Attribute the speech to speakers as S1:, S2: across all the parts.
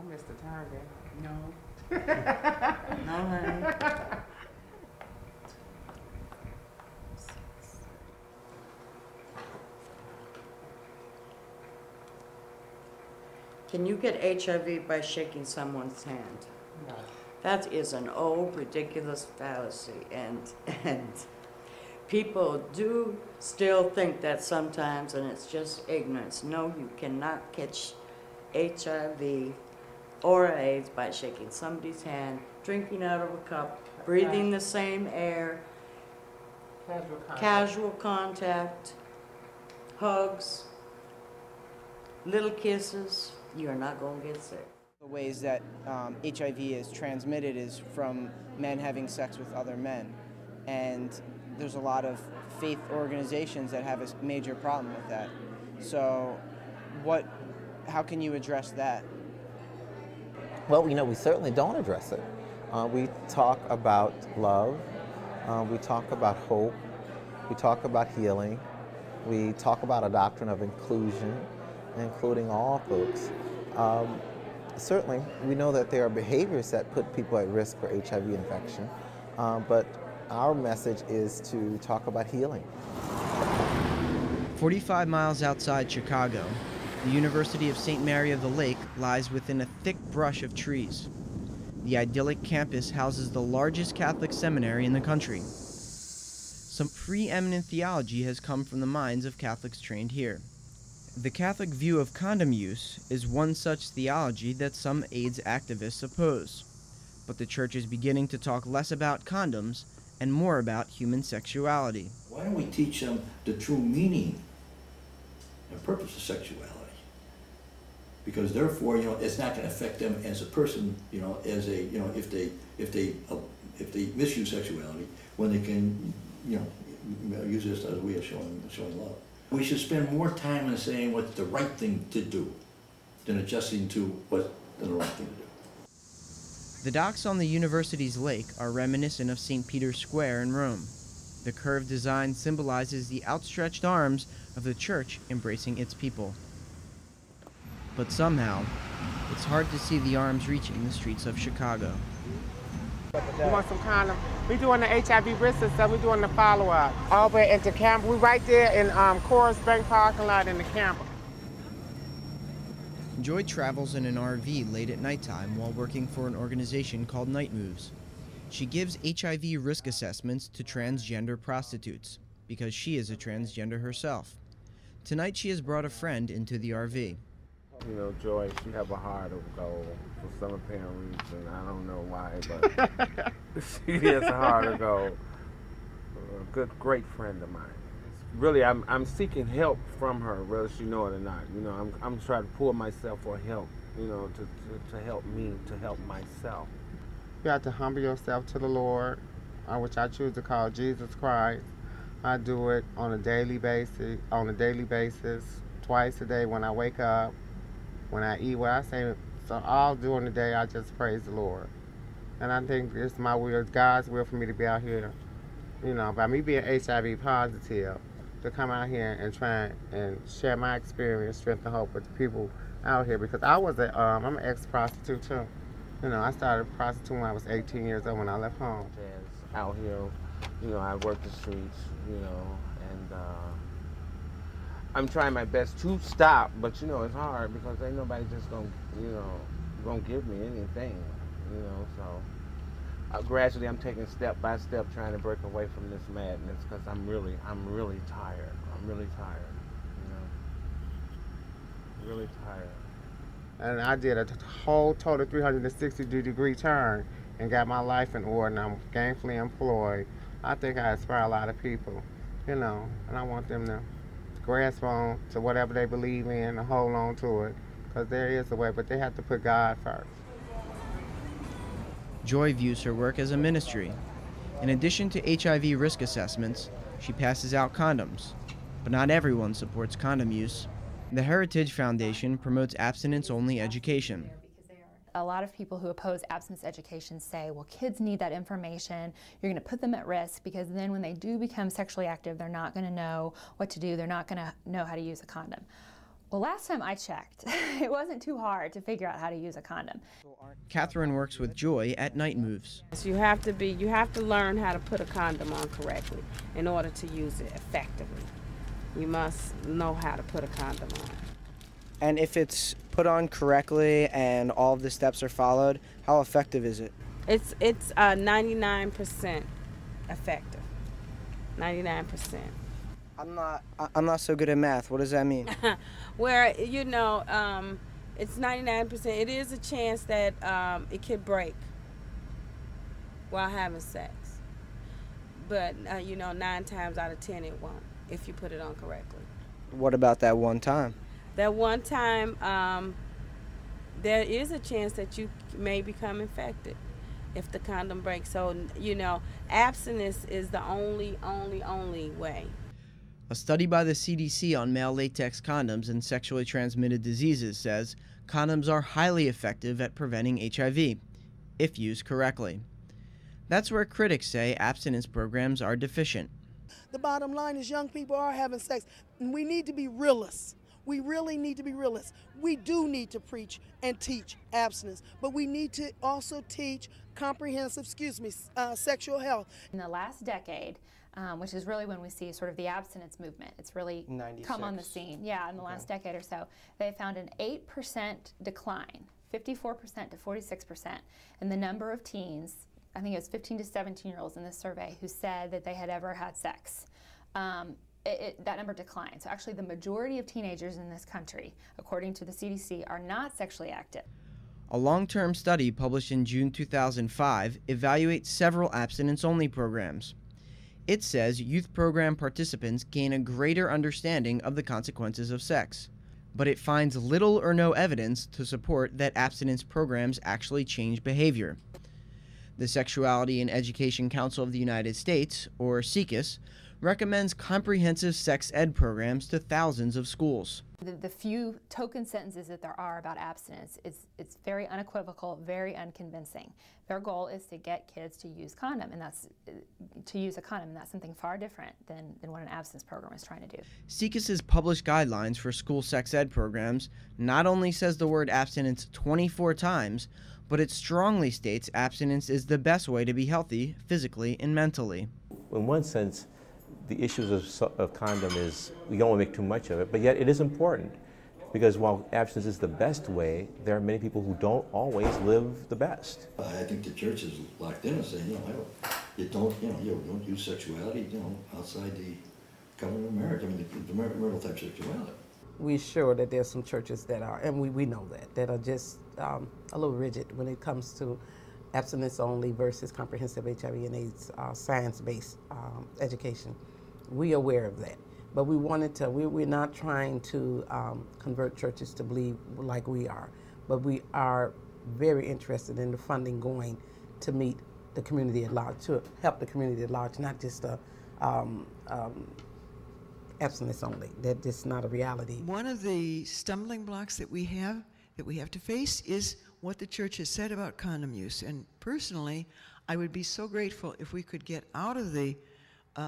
S1: I missed the target.
S2: No. No, honey. Can you get HIV by shaking someone's hand?
S1: No.
S2: That is an old, ridiculous fallacy, and people do still think that sometimes, and it's just ignorance. No, you cannot catch HIV or AIDS by shaking somebody's hand, drinking out of a cup, breathing the same air, casual contact, hugs, little kisses. You're not going to get sick.
S3: The ways that HIV is transmitted is from men having sex with other men. And there's a lot of faith organizations that have a major problem with that. So how can you address that?
S4: Well, you know, we certainly don't address it. We talk about love, we talk about hope, we talk about healing, we talk about a doctrine of inclusion, including all folks. Certainly, we know that there are behaviors that put people at risk for HIV infection, but our message is to talk about healing.
S3: 45 miles outside Chicago, the University of St. Mary of the Lake lies within a thick brush of trees. The idyllic campus houses the largest Catholic seminary in the country. Some preeminent theology has come from the minds of Catholics trained here. The Catholic view of condom use is one such theology that some AIDS activists oppose. But the Church is beginning to talk less about condoms and more about human sexuality.
S5: Why don't we teach them the true meaning and purpose of sexuality? Because therefore, you know, it's not going to affect them as a person, you know, as a, you know, if they misuse sexuality, when they can, you know, use this as a way of showing love. We should spend more time in saying what's the right thing to do than adjusting to what's the wrong thing to do.
S3: The docks on the university's lake are reminiscent of St. Peter's Square in Rome. The curved design symbolizes the outstretched arms of the Church embracing its people. But somehow, it's hard to see the arms reaching the streets of Chicago.
S1: You want some condom? We doing the HIV risk assessment. We doing the follow-up. Over at the camp, we right there in Coors Bank parking lot in the camp.
S3: Joy travels in an RV late at nighttime while working for an organization called Night Moves. She gives HIV risk assessments to transgender prostitutes because she is a transgender herself. Tonight she has brought a friend into the RV.
S6: You know, Joy, she have a heart of gold for some apparent reason. I don't know why, but she has a heart of gold. A good, great friend of mine. Really, I'm seeking help from her, whether she know it or not. You know, I'm trying to pull myself for help. You know, to help me, to help myself.
S1: You have to humble yourself to the Lord, which I choose to call Jesus Christ. I do it on a daily basis, twice a day when I wake up. When I eat, what I say, so all during the day, I just praise the Lord. And I think it's my will, God's will for me to be out here, you know, by me being HIV positive, to come out here and try and share my experience, strength, and hope with the people out here. Because I'm an ex-prostitute too. You know, I started prostituting when I was 18 years old when I left home.
S6: Out here, you know, I work the streets, you know, and I'm trying my best to stop, but you know it's hard because ain't nobody just gonna give me anything, you know. So gradually, I'm taking step by step, trying to break away from this madness because I'm really tired. I'm really tired, you know. Really tired.
S1: And I did a whole total 360-degree turn and got my life in order, and I'm gainfully employed. I think I inspire a lot of people, you know, and I want them to grasp on to whatever they believe in and hold on to it, because there is a way, but they have to put God first.
S3: Joy views her work as a ministry. In addition to HIV risk assessments, she passes out condoms. But not everyone supports condom use. The Heritage Foundation promotes abstinence-only education.
S7: A lot of people who oppose abstinence education say, well, kids need that information. You're going to put them at risk because then when they do become sexually active, they're not going to know what to do. They're not going to know how to use a condom. Well, last time I checked, it wasn't too hard to figure out how to use a condom.
S3: Catherine works with Joy at Night Moves.
S8: You have to learn how to put a condom on correctly in order to use it effectively. You must know how to put a condom on.
S3: And if it's put on correctly and all of the steps are followed, how effective is it?
S8: It's 99% effective. 99%.
S3: I'm not so good at math. What does that mean?
S8: Where, it's 99%. It is a chance that it could break while having sex. But, 9 times out of 10 it won't if you put it on correctly.
S3: What about that one time?
S8: That one time, there is a chance that you may become infected if the condom breaks. So, abstinence is the only way.
S3: A study by the CDC on male latex condoms and sexually transmitted diseases says condoms are highly effective at preventing HIV, if used correctly. That's where critics say abstinence programs are deficient.
S9: The bottom line is young people are having sex, and we need to be realists. We really need to be realists. We do need to preach and teach abstinence, but we need to also teach comprehensive, sexual health.
S7: In the last decade, which is really when we see sort of the abstinence movement, it's really
S3: 96.
S7: come on the scene. Yeah, in the last decade or so, they found an 8% decline, 54% to 46%, in the number of teens, I think it was 15 to 17-year-olds in this survey, who said that they had ever had sex. That number declined. So actually the majority of teenagers in this country, according to the CDC, are not sexually active.
S3: A long-term study published in June 2005 evaluates several abstinence-only programs. It says youth program participants gain a greater understanding of the consequences of sex, but it finds little or no evidence to support that abstinence programs actually change behavior. The Sexuality and Education Council of the United States, or SECUS, recommends comprehensive sex ed programs to thousands of schools.
S7: The few token sentences that there are about abstinence, it's very unequivocal, very unconvincing. Their goal is to get kids to use a condom, and that's something far different than what an abstinence program is trying to do.
S3: SECUS's published guidelines for school sex ed programs not only says the word abstinence 24 times, but it strongly states abstinence is the best way to be healthy physically and mentally.
S10: In one sense, the issues of condom is we don't want to make too much of it, but yet it is important because while abstinence is the best way, there are many people who don't always live the best.
S5: I think the church is locked in and saying, you don't use sexuality, outside the covenant of marriage. I mean, the marital type sexuality.
S11: We're sure that there's some churches that are, and we know that are just a little rigid when it comes to abstinence only versus comprehensive HIV and AIDS science-based education. We're aware of that, but we're not trying to convert churches to believe like we are, but we are very interested in the funding going to meet the community at large, to help the community at large, not just abstinence only. That is not a reality.
S12: One of the stumbling blocks that we have to face is what the church has said about condom use. And personally, I would be so grateful if we could get out of the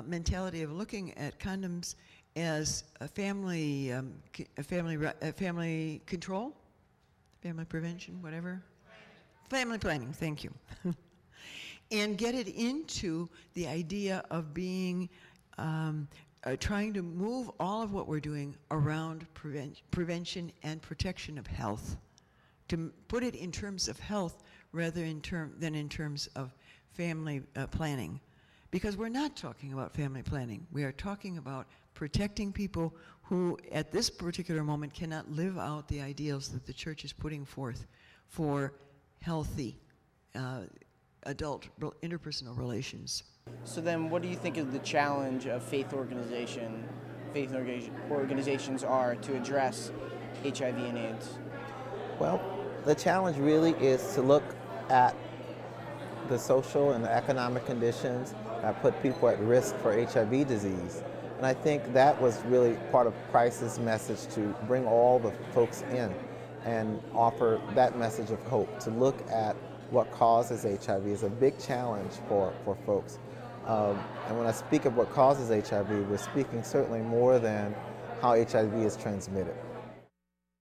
S12: mentality of looking at condoms as a family control, family prevention, whatever. Family planning, thank you. And get it into the idea of being trying to move all of what we're doing around prevention and protection of health, to put it in terms of health rather than in terms of family planning. Because we're not talking about family planning. We are talking about protecting people who, at this particular moment, cannot live out the ideals that the church is putting forth for healthy adult interpersonal relations.
S3: So then what do you think is the challenge of faith organizations are to address HIV and AIDS?
S4: Well, the challenge really is to look at the social and the economic conditions that put people at risk for HIV disease. And I think that was really part of Christ's message, to bring all the folks in and offer that message of hope. To look at what causes HIV is a big challenge for folks. And when I speak of what causes HIV, we're speaking certainly more than how HIV is transmitted.